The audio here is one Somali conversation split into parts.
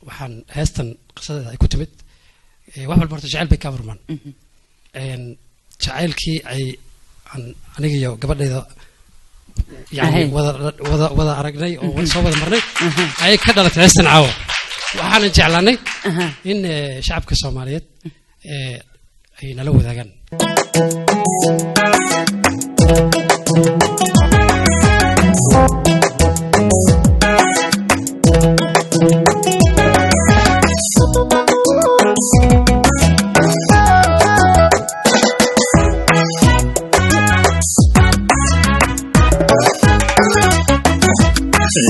waxaan heestan qisadeeda ay ku timid wax walba horta jacayl bay ka furmaan jacaylkii ay aniga iyo gabadhayda yani wada aragnay oo soo wada marnay ay ka dhalatay heestan caawa waxaan jeclaanay in shacabka Soomaaliyeed ay nala wadaagaan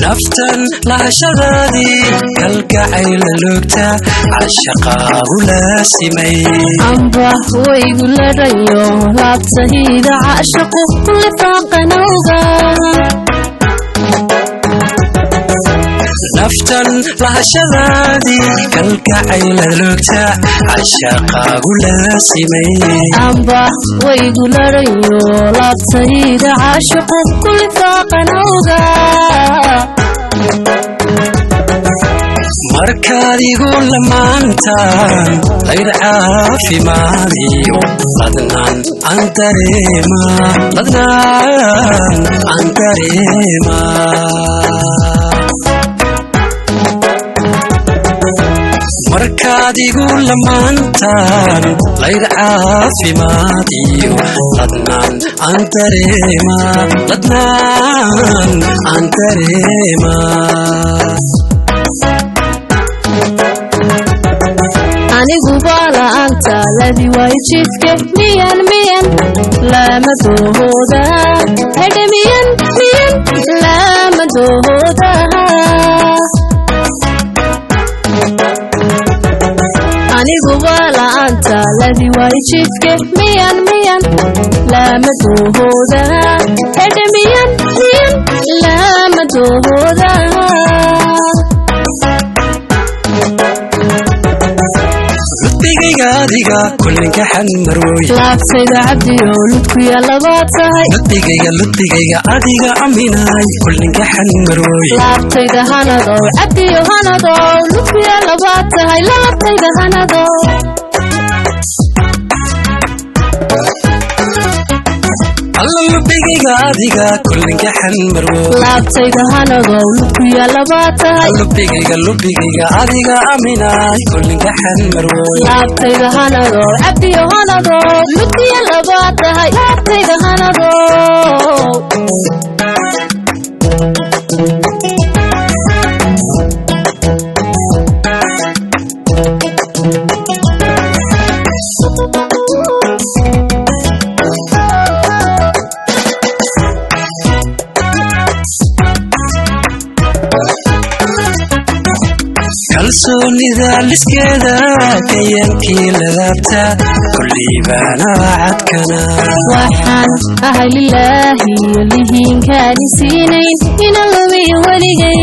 نفتن لعشغادي كالقعيل اللوكتا عشقا ولا سمي أنبه ويقول لريو لابتهيد عشقه كل فاق نوغا نفتن لعشغادي كالقعيل اللوكتا عشقا ولا سمي أنبه ويقول لريو لابتهيد عشقه كل فاق نوغا markaadigu lamaantaan layr caafimaadiyo ladnaan aan dareema markaadigu lamaantaan layr caafimaadiyo ladnaan aan dareema anigu bala anta ladhi way jidke miyan lama dooda hede miyan lama dooda anigu bala anta ladhi way jidke miyan lama dooda hede miyan lama dooda adiga kullinka xanmarooy laabtayda cabdi oo ludku yalabaatahay ludbigayga adiga aminaay kullinka xanmarooy laabtayda hanado cabdi oo hanado ludku yalabaatahay laabtayda hanado ludbigayga adiga kullinka xanmarooy laabtayda hanado ludku yalabaatahay ludbigayga adiga aminaay kullinka xanmarooy laabtayda hanado cabdi oo hanado ludku yalabaatahay laabtayda hanado kalsoonida liskeeda kayankii ladaabta kulliibaana wacadkana waxaan ahay lilaahi lihiinkaani siinayn ina lumiyo weligay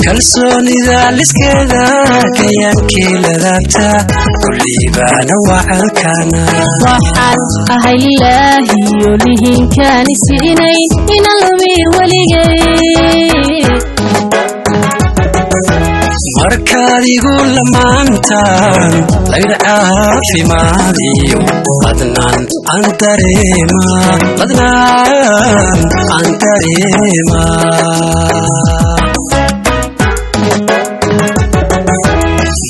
kalsoonida liskeeda kayankii ladaabta kulliibaana wacadkana waxaan ahay lilaahi lihiinkaani siinayn ina lumiyo weligay markaadigu lamaantaan layr caafimaadiyo ladnaan aan dareema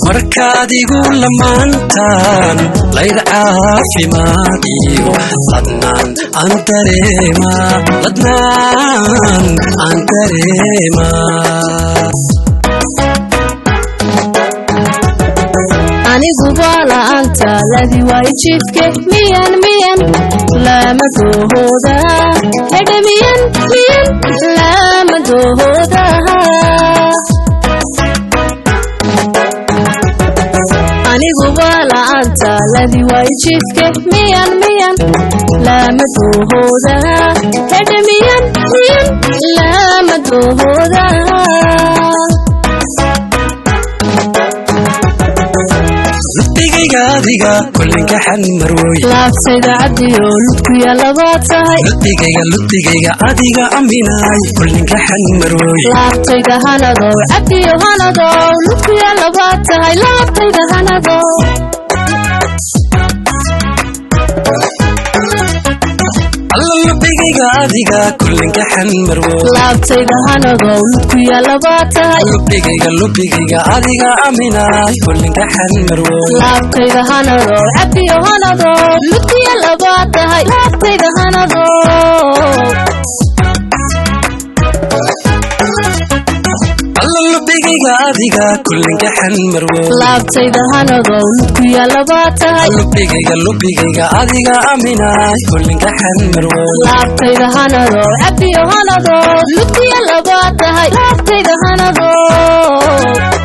markaadigu lamaantaan layr caafimaadiyo ladnaan aan dareema anigu bala anta ladhi way jidke miyan lama dooda hede miyan lama dooda anigu bala anta ladhi way jidke miyan lama dooda hede miyan lama dooda ludbigayga adiga kullinka xanmarwoy laabtayda cabdiyo ludku yaalabaad tahay ludigayga adiga aminaay kullinka xanmarwoy laabtayda hanadow cabdiyo hanadow ludku yaalabaad tahay laabtayda hanadow ludigayga adiga kullinka xanmarwoy laabtayda hanadow ludku yaalabaad tahay ludigayga adiga aminaay kullinka xanmarwoy laabtayda hanadow cabdiyo hanadow ludku yaalabaad tahay laabtayda hanadow ludigayga adiga kullinka xanmarwoy laabtayda hanadow ludku yaalabaad tahay ludigayga adiga aminaay kullinka xanmarwoy laabtayda hanadow cabdiyo hanadow ludku yaalabaad tahay laabtayda hanadow